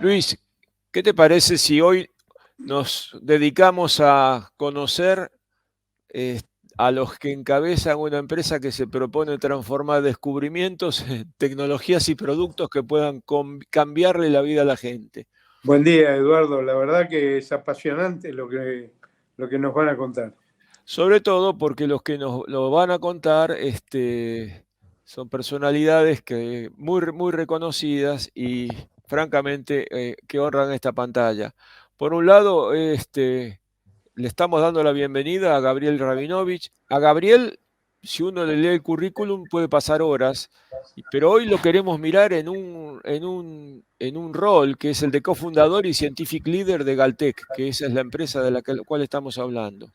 Luis, ¿qué te parece si hoy nos dedicamos a conocer eh, a los que encabezan una empresa que se propone transformar descubrimientos en tecnologías y productos que puedan cambiarle la vida a la gente? Buen día, Eduardo. La verdad que es apasionante lo que nos van a contar. Sobre todo porque los que nos lo van a contar son personalidades muy reconocidas y francamente que honran esta pantalla. Por un lado, le estamos dando la bienvenida a Gabriel Rabinovich. A Gabriel, si uno le lee el currículum, puede pasar horas, pero hoy lo queremos mirar en un rol que es el de cofundador y scientific leader de Galtec, que esa es la empresa de la cual estamos hablando.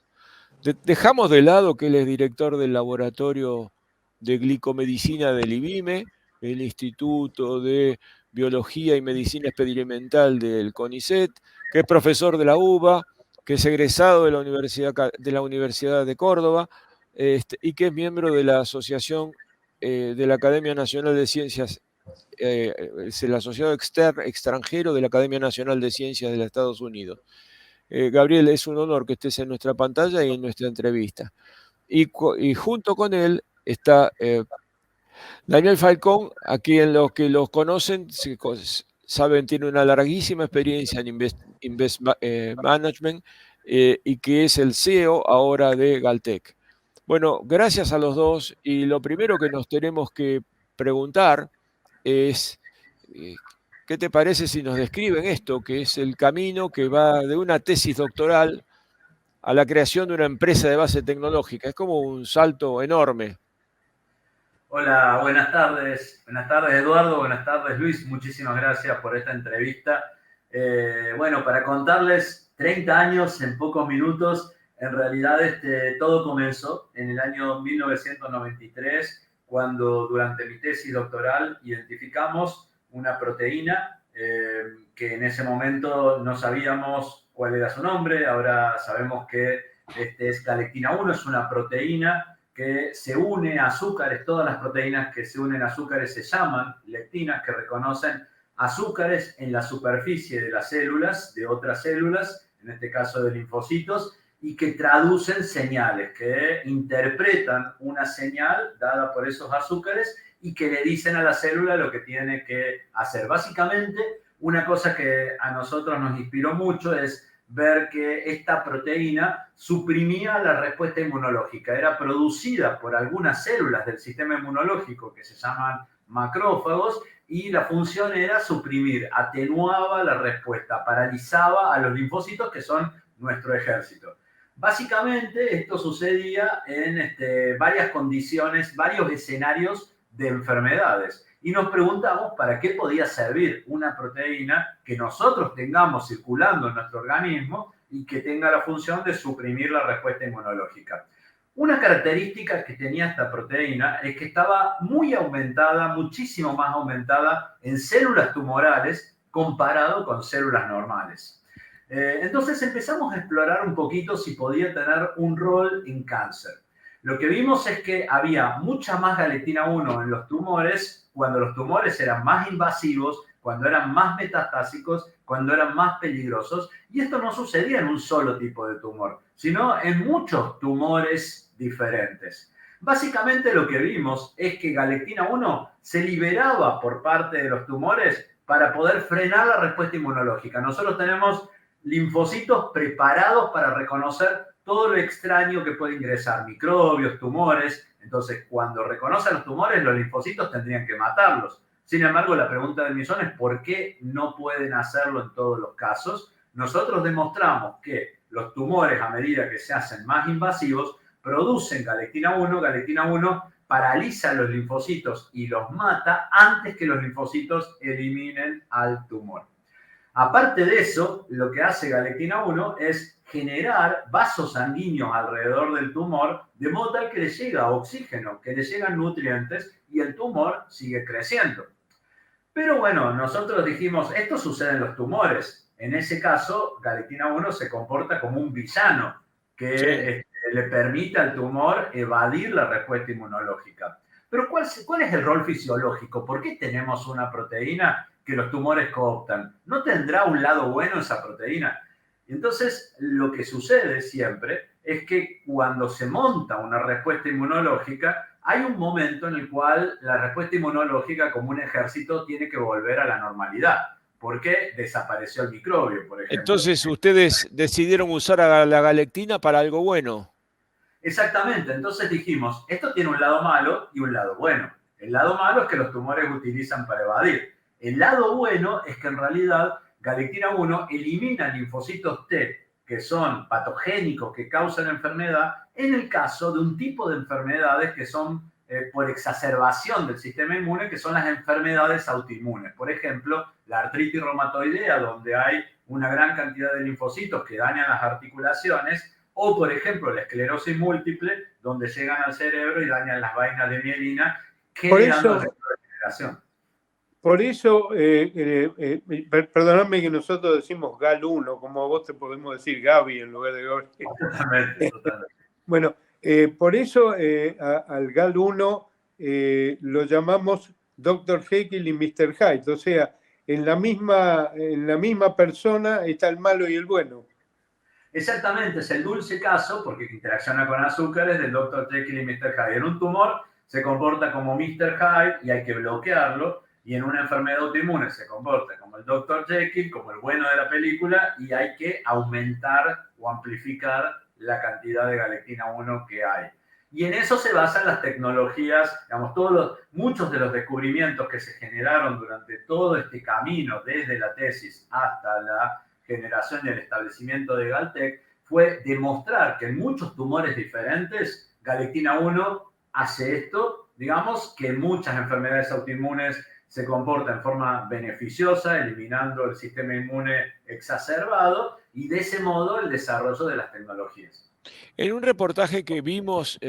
Dejamos de lado que él es director del laboratorio de glicomedicina del IBIME, el Instituto de Biología y Medicina Experimental del CONICET, que es profesor de la UBA, que es egresado de la Universidad de Córdoba, y que es miembro de la Asociación de la Academia Nacional de Ciencias, es el asociado extranjero de la Academia Nacional de Ciencias de los Estados Unidos. Gabriel, es un honor que estés en nuestra pantalla y en nuestra entrevista. Y junto con él está Daniel Falcón, a quien los que los conocen saben, tiene una larguísima experiencia en Management, y que es el CEO ahora de Galtec. Bueno, gracias a los dos, y lo primero que nos tenemos que preguntar es, eh, ¿qué te parece si nos describen esto, que es el camino que va de una tesis doctoral a la creación de una empresa de base tecnológica? Es como un salto enorme. Hola, buenas tardes. Buenas tardes, Eduardo. Buenas tardes, Luis. Muchísimas gracias por esta entrevista. Bueno, para contarles 30 años en pocos minutos, en realidad todo comenzó en el año 1993, cuando durante mi tesis doctoral identificamos una proteína que en ese momento no sabíamos cuál era su nombre. Ahora sabemos que es galectina 1, es una proteína que se une a azúcares. Todas las proteínas que se unen a azúcares se llaman lectinas, que reconocen azúcares en la superficie de las células, de otras células, en este caso de linfocitos, y que traducen señales, que interpretan una señal dada por esos azúcares y que le dicen a la célula lo que tiene que hacer. Básicamente, una cosa que a nosotros nos inspiró mucho es ver que esta proteína suprimía la respuesta inmunológica. Era producida por algunas células del sistema inmunológico que se llaman macrófagos, y la función era suprimir, atenuaba la respuesta, paralizaba a los linfocitos, que son nuestro ejército. Básicamente esto sucedía en varias condiciones, varios escenarios de enfermedades. Y nos preguntamos para qué podía servir una proteína que nosotros tengamos circulando en nuestro organismo y que tenga la función de suprimir la respuesta inmunológica. Una característica que tenía esta proteína es que estaba muy aumentada, muchísimo más aumentada en células tumorales comparado con células normales. Entonces empezamos a explorar un poquito si podía tener un rol en cáncer. Lo que vimos es que había mucha más galectina 1 en los tumores cuando los tumores eran más invasivos, cuando eran más metastásicos, cuando eran más peligrosos. Y esto no sucedía en un solo tipo de tumor, sino en muchos tumores diferentes. Básicamente lo que vimos es que galectina 1 se liberaba por parte de los tumores para poder frenar la respuesta inmunológica. Nosotros tenemos linfocitos preparados para reconocer todo lo extraño que puede ingresar, microbios, tumores. Entonces, cuando reconocen los tumores, los linfocitos tendrían que matarlos. Sin embargo, la pregunta del millón es ¿por qué no pueden hacerlo en todos los casos? Nosotros demostramos que los tumores, a medida que se hacen más invasivos, producen galectina 1. Galectina 1 paraliza los linfocitos y los mata antes que los linfocitos eliminen al tumor. Aparte de eso, lo que hace galectina 1 es generar vasos sanguíneos alrededor del tumor, de modo tal que le llega oxígeno, que le llegan nutrientes y el tumor sigue creciendo. Pero bueno, nosotros dijimos, esto sucede en los tumores. En ese caso, galectina 1 se comporta como un villano Sí. que le permite al tumor evadir la respuesta inmunológica. Pero ¿cuál es el rol fisiológico? ¿Por qué tenemos una proteína que los tumores cooptan. ¿No tendrá un lado bueno esa proteína? Entonces, lo que sucede siempre es que cuando se monta una respuesta inmunológica, hay un momento en el cual la respuesta inmunológica, como un ejército, tiene que volver a la normalidad, porque desapareció el microbio, por ejemplo. Entonces, ustedes decidieron usar a la galectina para algo bueno. Exactamente, entonces dijimos, esto tiene un lado malo y un lado bueno. El lado malo es que los tumores utilizan para evadir. El lado bueno es que en realidad galectina 1 elimina linfocitos T que son patogénicos, que causan enfermedad, en el caso de un tipo de enfermedades que son por exacerbación del sistema inmune, que son las enfermedades autoinmunes. Por ejemplo, la artritis reumatoidea, donde hay una gran cantidad de linfocitos que dañan las articulaciones, o, por ejemplo, la esclerosis múltiple, donde llegan al cerebro y dañan las vainas de mielina, generando regeneración. Por eso, perdóname que nosotros decimos GAL1, como vos te podemos decir Gaby en lugar de Gaby. Totalmente. Bueno, por eso al GAL1 lo llamamos Dr. Jekyll y Mr. Hyde. O sea, en la misma persona está el malo y el bueno. Exactamente, es el dulce caso, porque interacciona con azúcares, del Dr. Jekyll y Mr. Hyde. En un tumor se comporta como Mr. Hyde y hay que bloquearlo, y en una enfermedad autoinmune se comporta como el Dr. Jekyll, como el bueno de la película, y hay que aumentar o amplificar la cantidad de galectina 1 que hay. Y en eso se basan las tecnologías, digamos, muchos de los descubrimientos que se generaron durante todo este camino, desde la tesis hasta la generación y el establecimiento de Galtec, fue demostrar que en muchos tumores diferentes, galectina 1 hace esto, digamos, que en muchas enfermedades autoinmunes se comporta en forma beneficiosa, eliminando el sistema inmune exacerbado, y de ese modo el desarrollo de las tecnologías. En un reportaje que vimos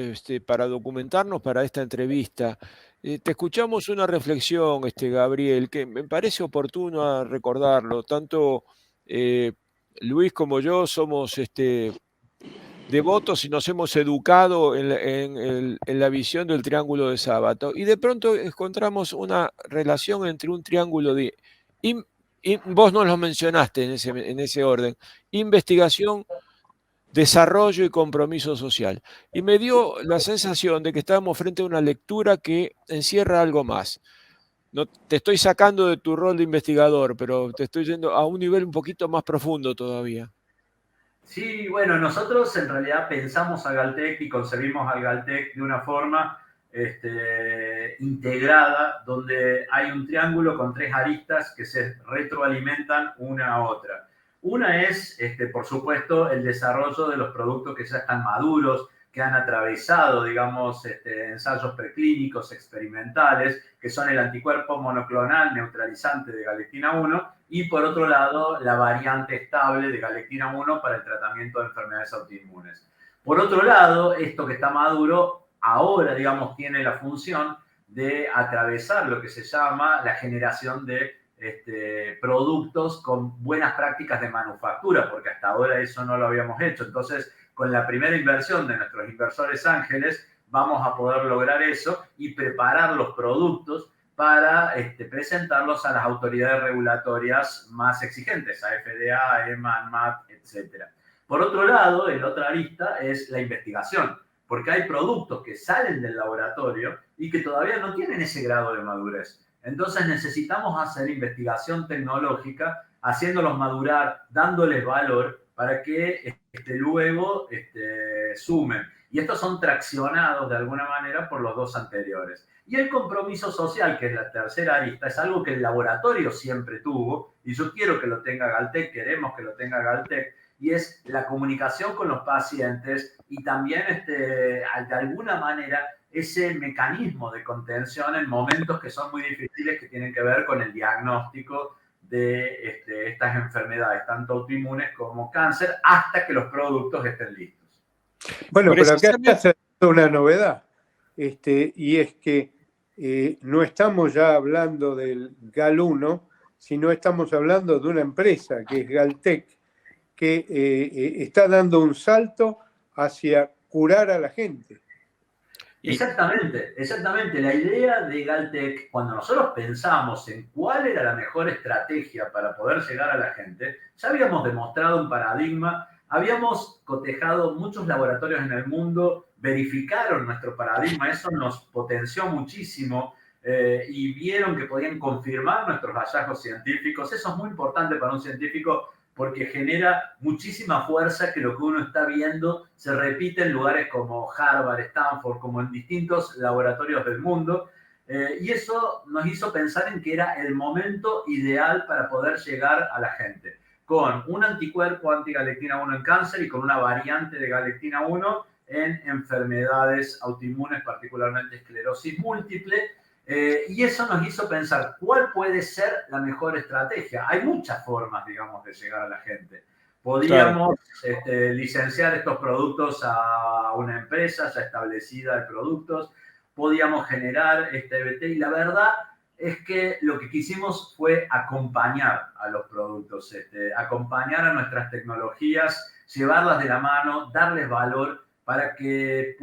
para documentarnos para esta entrevista, te escuchamos una reflexión, Gabriel, que me parece oportuno recordarlo. Tanto Luis como yo somos devotos y nos hemos educado en la visión del triángulo de Sábato, y de pronto encontramos una relación entre un triángulo de, vos no lo mencionaste en ese orden, investigación, desarrollo y compromiso social. Y me dio la sensación de que estábamos frente a una lectura que encierra algo más. No te estoy sacando de tu rol de investigador, pero te estoy yendo a un nivel un poquito más profundo todavía. Sí, bueno, nosotros en realidad pensamos a Galtec y concebimos al Galtec de una forma integrada, donde hay un triángulo con tres aristas que se retroalimentan una a otra. Una es, por supuesto, el desarrollo de los productos que ya están maduros, que han atravesado, digamos, ensayos preclínicos, experimentales, que son el anticuerpo monoclonal neutralizante de galectina 1, y por otro lado, la variante estable de galectina 1 para el tratamiento de enfermedades autoinmunes. Por otro lado, esto que está maduro, ahora, digamos, tiene la función de atravesar lo que se llama la generación de productos con buenas prácticas de manufactura, porque hasta ahora eso no lo habíamos hecho. Entonces, con la primera inversión de nuestros inversores ángeles, vamos a poder lograr eso y preparar los productos para presentarlos a las autoridades regulatorias más exigentes, a FDA, EMA, ANMAT, etc. Por otro lado, en la otra arista es la investigación, porque hay productos que salen del laboratorio y que todavía no tienen ese grado de madurez. Entonces necesitamos hacer investigación tecnológica, haciéndolos madurar, dándoles valor para que luego sumen. Y estos son traccionados de alguna manera por los dos anteriores. Y el compromiso social, que es la tercera arista, es algo que el laboratorio siempre tuvo, y yo quiero que lo tenga Galtec, queremos que lo tenga Galtec, y es la comunicación con los pacientes y también, de alguna manera, ese mecanismo de contención en momentos que son muy difíciles, que tienen que ver con el diagnóstico de estas enfermedades, tanto autoinmunes como cáncer, hasta que los productos estén listos. Bueno, pero acá está una novedad, y es que no estamos ya hablando del GAL1, sino estamos hablando de una empresa que es Galtec, que está dando un salto hacia curar a la gente. Exactamente, exactamente. La idea de Galtech, cuando nosotros pensamos en cuál era la mejor estrategia para poder llegar a la gente, ya habíamos demostrado un paradigma, habíamos cotejado muchos laboratorios en el mundo, verificaron nuestro paradigma, eso nos potenció muchísimo y vieron que podían confirmar nuestros hallazgos científicos. Eso es muy importante para un científico porque genera muchísima fuerza que lo que uno está viendo se repite en lugares como Harvard, Stanford, como en distintos laboratorios del mundo. Y eso nos hizo pensar en que era el momento ideal para poder llegar a la gente, con un anticuerpo anti-galectina 1 en cáncer y con una variante de galectina 1 en enfermedades autoinmunes, particularmente esclerosis múltiple. Y eso nos hizo pensar cuál puede ser la mejor estrategia. Hay muchas formas, digamos, de llegar a la gente. Podríamos licenciar estos productos a una empresa ya establecida de productos, podíamos generar este EBT y la verdad es que lo que quisimos fue acompañar a los productos, acompañar a nuestras tecnologías, llevarlas de la mano, darles valor para que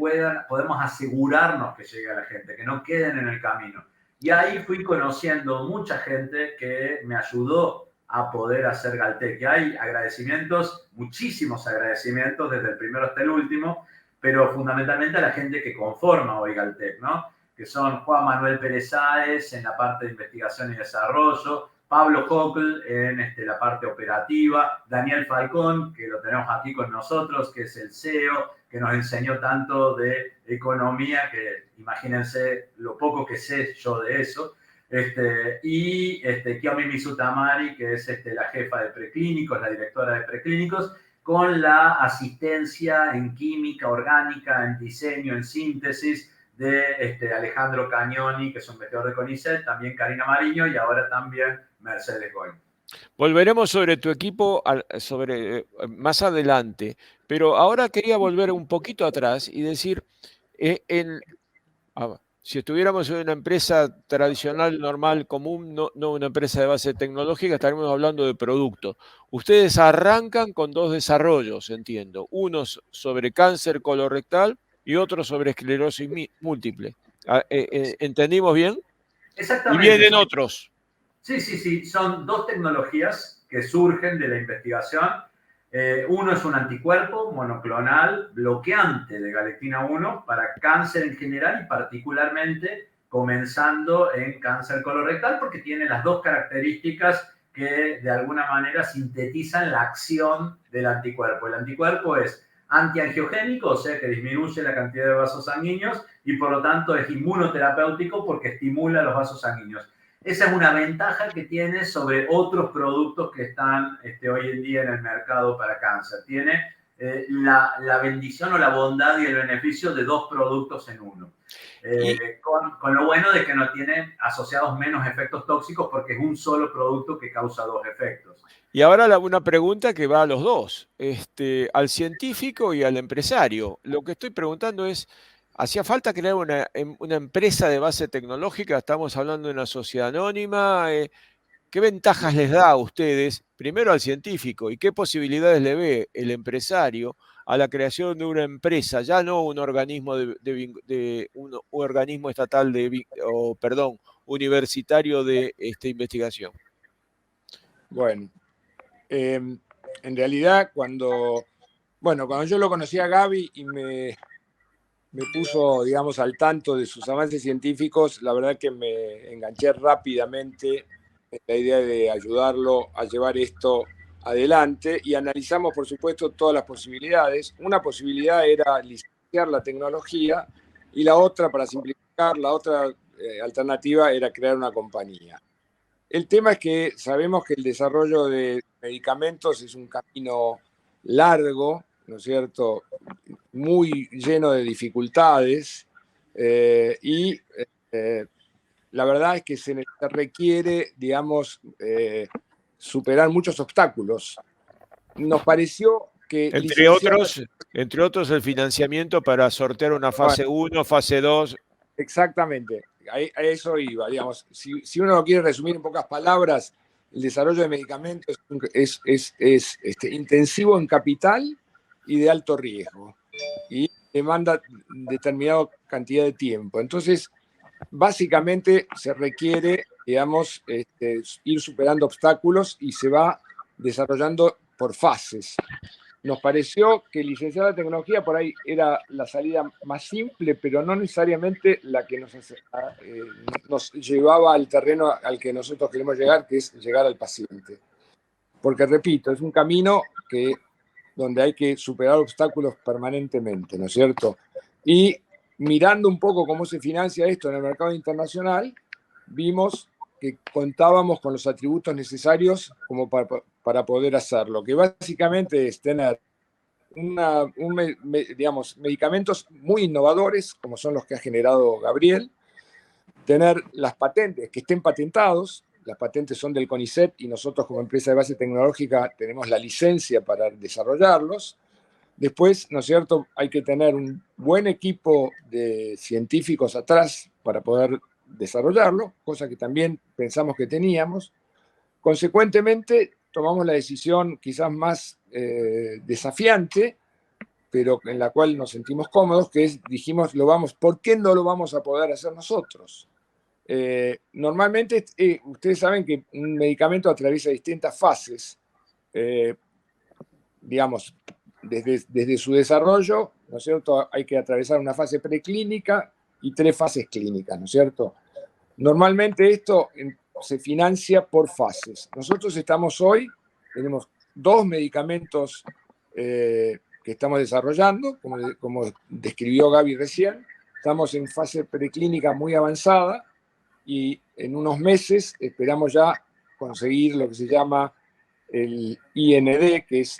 podamos asegurarnos que llegue a la gente, que no queden en el camino. Y ahí fui conociendo mucha gente que me ayudó a poder hacer Galtech. Y hay agradecimientos, muchísimos agradecimientos, desde el primero hasta el último, pero fundamentalmente a la gente que conforma hoy Galtech, ¿no? Que son Juan Manuel Pérez Sáez en la parte de investigación y desarrollo, Pablo Cockle en la parte operativa, Daniel Falcón, que lo tenemos aquí con nosotros, que es el CEO, que nos enseñó tanto de economía, que imagínense lo poco que sé yo de eso, y Kiyomi Mizutamari, que es la jefa de preclínicos, la directora de preclínicos, con la asistencia en química orgánica, en diseño, en síntesis, de Alejandro Cagnoni, que es un investigador de CONICET, también Karina Mariño y ahora también Mercedes Goy. Volveremos sobre tu equipo más adelante, pero ahora quería volver un poquito atrás y decir, si estuviéramos en una empresa tradicional, normal, común, no una empresa de base tecnológica, estaríamos hablando de producto. Ustedes arrancan con dos desarrollos, entiendo, uno sobre cáncer colorectal y otro sobre esclerosis múltiple. ¿Entendimos bien? Exactamente. Y vienen otros. Sí. Son dos tecnologías que surgen de la investigación. Uno es un anticuerpo monoclonal bloqueante de galectina 1 para cáncer en general y particularmente comenzando en cáncer colorectal porque tiene las dos características que de alguna manera sintetizan la acción del anticuerpo. El anticuerpo es antiangiogénico, o sea que disminuye la cantidad de vasos sanguíneos y por lo tanto es inmunoterapéutico porque estimula los vasos sanguíneos. Esa es una ventaja que tiene sobre otros productos que están hoy en día en el mercado para cáncer. Tiene la bendición o la bondad y el beneficio de dos productos en uno. Con lo bueno de que no tiene asociados menos efectos tóxicos porque es un solo producto que causa dos efectos. Y ahora una pregunta que va a los dos, al científico y al empresario. Lo que estoy preguntando es, ¿hacía falta crear una empresa de base tecnológica? Estamos hablando de una sociedad anónima. ¿Qué ventajas les da a ustedes, primero al científico, y qué posibilidades le ve el empresario a la creación de una empresa, ya no un organismo un organismo estatal universitario de investigación? Bueno, en realidad cuando yo lo conocí a Gaby y me puso, digamos, al tanto de sus avances científicos, la verdad que me enganché rápidamente en la idea de ayudarlo a llevar esto adelante y analizamos, por supuesto, todas las posibilidades. Una posibilidad era licenciar la tecnología y la otra, para simplificar, la otra alternativa era crear una compañía. El tema es que sabemos que el desarrollo de medicamentos es un camino largo, ¿no es cierto?, muy lleno de dificultades y la verdad es que se requiere, digamos, superar muchos obstáculos. Nos pareció que... Entre otros el financiamiento para sortear una fase 1, fase 2. Exactamente, a eso iba, digamos. Si uno lo quiere resumir en pocas palabras, el desarrollo de medicamentos es intensivo en capital y de alto riesgo. Y demanda determinada cantidad de tiempo. Entonces, básicamente se requiere, digamos, ir superando obstáculos y se va desarrollando por fases. Nos pareció que licenciado en tecnología por ahí era la salida más simple, pero no necesariamente la que nos llevaba al terreno al que nosotros queremos llegar, que es llegar al paciente. Porque, repito, es un camino donde hay que superar obstáculos permanentemente, ¿no es cierto? Y mirando un poco cómo se financia esto en el mercado internacional, vimos que contábamos con los atributos necesarios como para poder hacerlo, que básicamente es tener digamos, medicamentos muy innovadores, como son los que ha generado Gabriel, tener las patentes que estén patentados. Las patentes son del CONICET y nosotros como empresa de base tecnológica tenemos la licencia para desarrollarlos. Después, ¿no es cierto?, hay que tener un buen equipo de científicos atrás para poder desarrollarlo, cosa que también pensamos que teníamos. Consecuentemente, tomamos la decisión quizás más desafiante, pero en la cual nos sentimos cómodos, que es, dijimos, ¿por qué no lo vamos a poder hacer nosotros? Normalmente, ustedes saben que un medicamento atraviesa distintas fases, digamos, desde su desarrollo, ¿no es cierto? Hay que atravesar una fase preclínica y 3 fases clínicas, ¿no es cierto? Normalmente esto se financia por fases. Nosotros tenemos 2 medicamentos que estamos desarrollando, como describió Gaby recién. Estamos en fase preclínica muy avanzada y en unos meses esperamos ya conseguir lo que se llama el IND, que es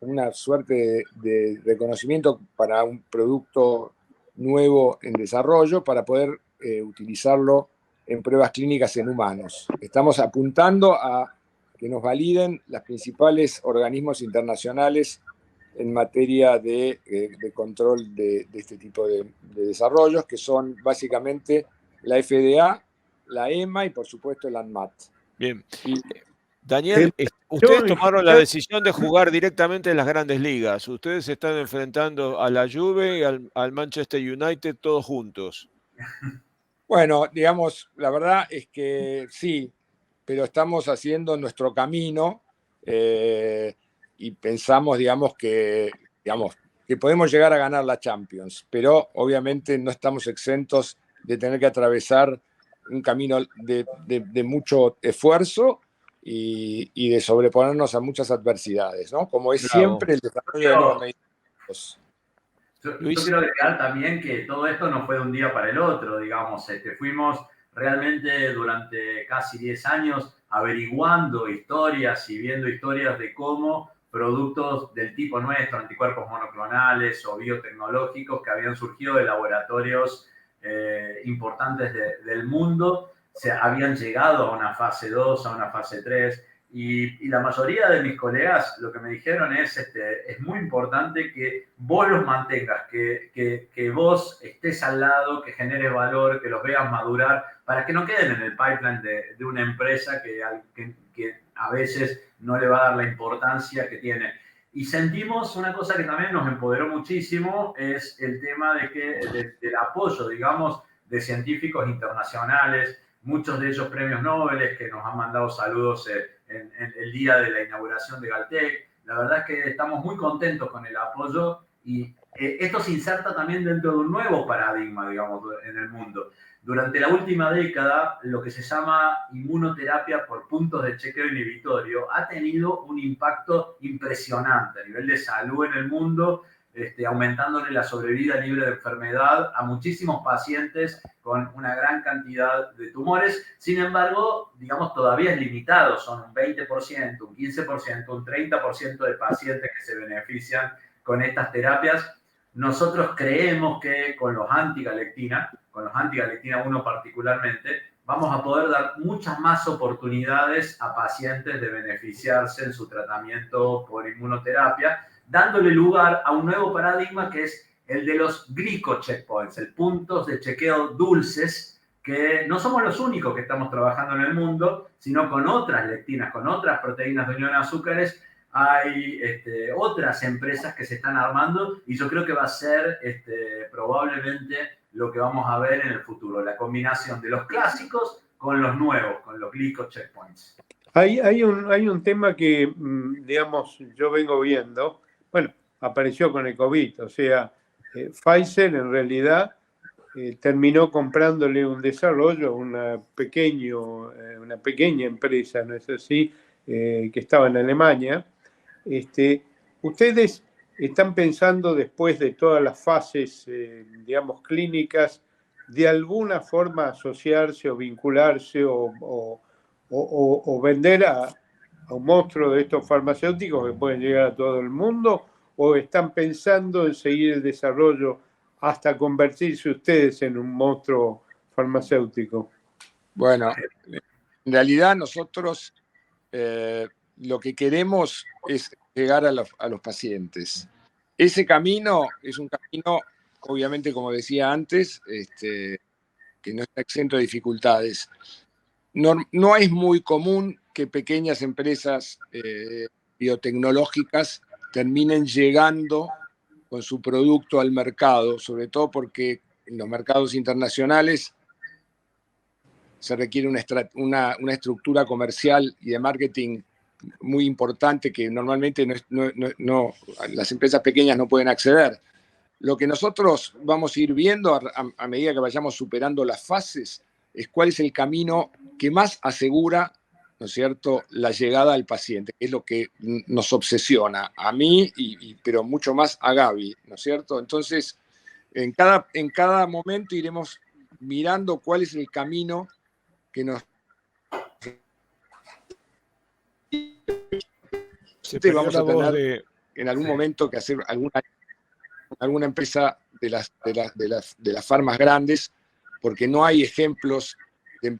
una suerte de reconocimiento para un producto nuevo en desarrollo, para poder utilizarlo en pruebas clínicas en humanos. Estamos apuntando a que nos validen los principales organismos internacionales en materia de control de este tipo de desarrollos, que son básicamente la FDA, la EMA y por supuesto la ANMAT. Bien. Daniel, ustedes tomaron la decisión de jugar directamente en las grandes ligas. Ustedes se están enfrentando a la Juve y al Manchester United todos juntos. Bueno, digamos, la verdad es que sí, pero estamos haciendo nuestro camino y pensamos, digamos, que podemos llegar a ganar la Champions, pero obviamente no estamos exentos de tener que atravesar un camino de mucho esfuerzo y de sobreponernos a muchas adversidades, ¿no? Como es siempre el desarrollo de nuevos medicamentos. Yo quiero agregar también que todo esto no fue de un día para el otro, digamos. Fuimos realmente durante casi 10 años averiguando historias y viendo historias de cómo productos del tipo nuestro, anticuerpos monoclonales o biotecnológicos que habían surgido de laboratorios importantes del mundo, habían llegado a una fase 2, a una fase 3. Y la mayoría de mis colegas lo que me dijeron es muy importante que vos los mantengas, que vos estés al lado, que generes valor, que los veas madurar, para que no queden en el pipeline de una empresa que a veces no le va a dar la importancia que tiene. Y sentimos una cosa que también nos empoderó muchísimo, es el tema del apoyo, digamos, de científicos internacionales, muchos de ellos premios Nobel que nos han mandado saludos en el día de la inauguración de Galtec. La verdad es que estamos muy contentos con el apoyo y esto se inserta también dentro de un nuevo paradigma, digamos, en el mundo. Durante la última década, lo que se llama inmunoterapia por puntos de chequeo inhibitorio ha tenido un impacto impresionante a nivel de salud en el mundo, aumentándole la sobrevida libre de enfermedad a muchísimos pacientes con una gran cantidad de tumores. Sin embargo, digamos, todavía es limitado. Son un 20%, un 15%, un 30% de pacientes que se benefician con estas terapias. Nosotros creemos que con los antigalectina 1 particularmente, vamos a poder dar muchas más oportunidades a pacientes de beneficiarse en su tratamiento por inmunoterapia, dándole lugar a un nuevo paradigma que es el de los glicocheckpoints, el puntos de chequeo dulces, que no somos los únicos que estamos trabajando en el mundo, sino con otras lectinas, con otras proteínas de unión a azúcares, hay otras empresas que se están armando y yo creo que va a ser probablemente lo que vamos a ver en el futuro, la combinación de los clásicos con los nuevos, con los glico checkpoints. Hay un tema que, digamos, yo vengo viendo, bueno, apareció con el COVID, o sea, Pfizer en realidad terminó comprándole un desarrollo a una pequeña empresa, ¿no es así?, que estaba en Alemania. ¿Ustedes están pensando, después de todas las fases, digamos, clínicas, de alguna forma asociarse o vincularse o vender a un monstruo de estos farmacéuticos que pueden llegar a todo el mundo? ¿O están pensando en seguir el desarrollo hasta convertirse ustedes en un monstruo farmacéutico? Bueno, en realidad nosotros lo que queremos es llegar a los pacientes. Ese camino es un camino, obviamente, como decía antes, que no está exento de dificultades. No es muy común que pequeñas empresas biotecnológicas terminen llegando con su producto al mercado, sobre todo porque en los mercados internacionales se requiere una estructura comercial y de marketing muy importante que normalmente las empresas pequeñas no pueden acceder. Lo que nosotros vamos a ir viendo a medida que vayamos superando las fases es cuál es el camino que más asegura, ¿no es cierto?, la llegada al paciente, que es lo que nos obsesiona a mí, pero mucho más a Gaby, ¿no es cierto? Entonces, en cada momento iremos mirando cuál es el camino que nos... Vamos a tener en algún momento que hacer alguna empresa de las farmas grandes, porque no hay ejemplos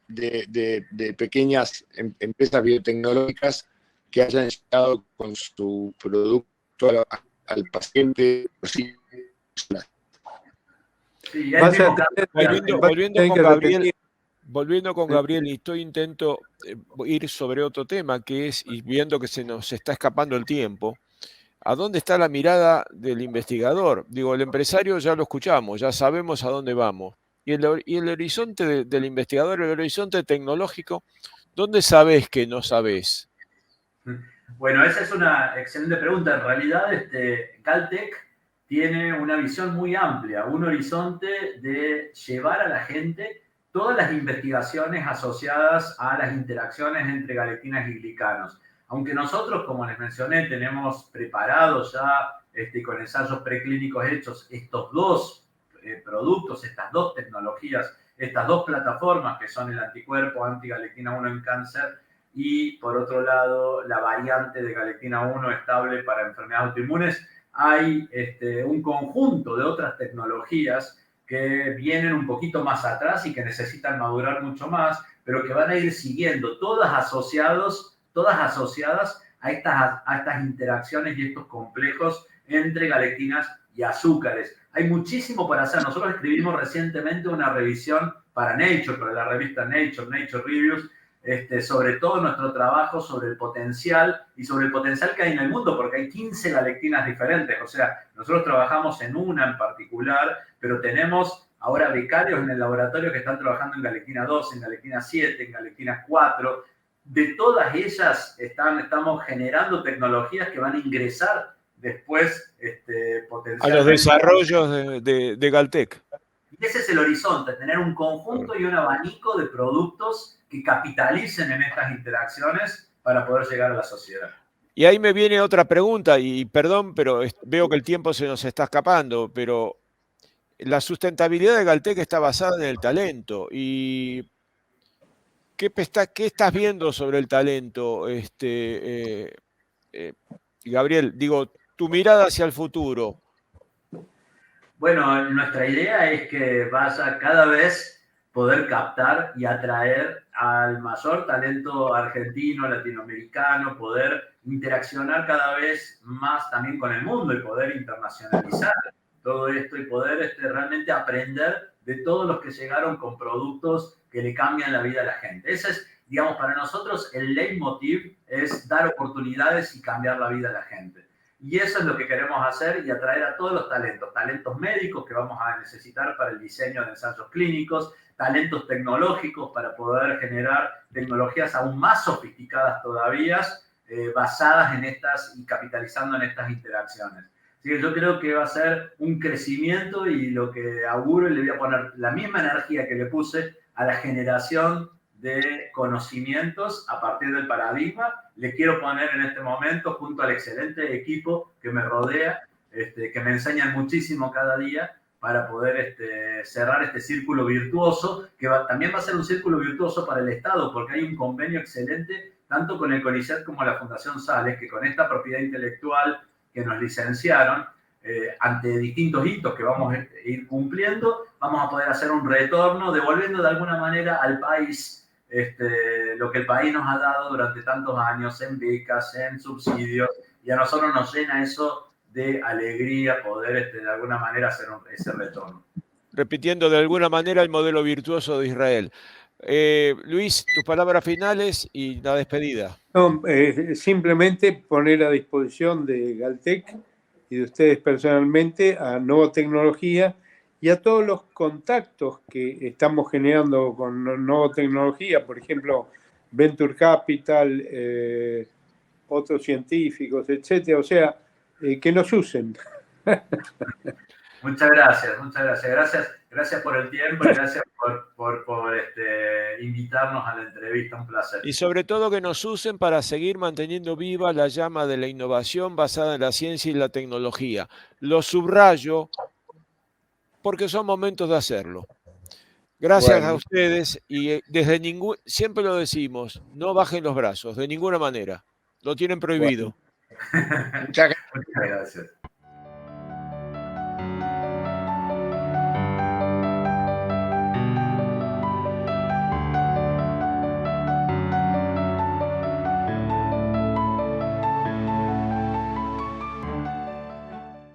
de pequeñas empresas biotecnológicas que hayan llegado con su producto al paciente. Sí, volviendo con Gabriel, y intento ir sobre otro tema, que es, y viendo que se nos está escapando el tiempo, ¿a dónde está la mirada del investigador? Digo, el empresario ya lo escuchamos, ya sabemos a dónde vamos. Y el horizonte del investigador, el horizonte tecnológico, ¿dónde sabés que no sabés? Bueno, esa es una excelente pregunta. En realidad, Caltech tiene una visión muy amplia, un horizonte de llevar a la gente todas las investigaciones asociadas a las interacciones entre galactinas y glicanos. Aunque nosotros, como les mencioné, tenemos preparados ya con ensayos preclínicos hechos estos dos productos, estas dos tecnologías, estas dos plataformas que son el anticuerpo antigalactina 1 en cáncer y, por otro lado, la variante de galactina 1 estable para enfermedades autoinmunes, hay un conjunto de otras tecnologías que vienen un poquito más atrás y que necesitan madurar mucho más, pero que van a ir siguiendo, todas asociadas a estas interacciones y estos complejos entre galactinas y azúcares. Hay muchísimo por hacer. Nosotros escribimos recientemente una revisión para Nature, para la revista Nature Reviews, sobre todo nuestro trabajo sobre el potencial y sobre el potencial que hay en el mundo, porque hay 15 galactinas diferentes. O sea, nosotros trabajamos en una en particular, pero tenemos ahora becarios en el laboratorio que están trabajando en galactina 2, en galactina 7, en galactina 4. De todas ellas estamos generando tecnologías que van a ingresar después a los desarrollos de Galtech. Y ese es el horizonte, tener un conjunto y un abanico de productos que capitalicen en estas interacciones para poder llegar a la sociedad. Y ahí me viene otra pregunta, y perdón, pero veo que el tiempo se nos está escapando, pero la sustentabilidad de Galtech está basada en el talento. ¿Y qué estás viendo sobre el talento, Gabriel? Digo, tu mirada hacia el futuro. Bueno, nuestra idea es que vaya cada vez poder captar y atraer al mayor talento argentino, latinoamericano, poder interaccionar cada vez más también con el mundo y poder internacionalizar todo esto y poder realmente aprender de todos los que llegaron con productos que le cambian la vida a la gente. Esa es, digamos, para nosotros el leitmotiv es dar oportunidades y cambiar la vida de la gente. Y eso es lo que queremos hacer y atraer a todos los talentos médicos que vamos a necesitar para el diseño de ensayos clínicos, talentos tecnológicos para poder generar tecnologías aún más sofisticadas todavía, basadas en estas y capitalizando en estas interacciones. Así que yo creo que va a ser un crecimiento y lo que auguro, y le voy a poner la misma energía que le puse a la generación de conocimientos a partir del paradigma, le quiero poner en este momento junto al excelente equipo que me rodea, que me enseñan muchísimo cada día para poder cerrar este círculo virtuoso, que también va a ser un círculo virtuoso para el Estado, porque hay un convenio excelente tanto con el CONICET como la Fundación Sales, que con esta propiedad intelectual que nos licenciaron, ante distintos hitos que vamos a ir cumpliendo, vamos a poder hacer un retorno, devolviendo de alguna manera al país lo que el país nos ha dado durante tantos años en becas, en subsidios, y a nosotros nos llena eso de alegría poder de alguna manera hacer ese retorno. Repitiendo de alguna manera el modelo virtuoso de Israel. Luis, tus palabras finales y la despedida. No, simplemente poner a disposición de Galtec y de ustedes personalmente a Nova Tecnología y a todos los contactos que estamos generando con Nova Tecnología, por ejemplo, Venture Capital, otros científicos, etcétera. O sea, que nos usen. Muchas gracias, muchas gracias. Gracias por el tiempo y gracias por invitarnos a la entrevista. Un placer. Y sobre todo que nos usen para seguir manteniendo viva la llama de la innovación basada en la ciencia y la tecnología. Lo subrayo porque son momentos de hacerlo. Gracias a ustedes y siempre lo decimos, no bajen los brazos, de ninguna manera. Lo tienen prohibido. Muchas gracias.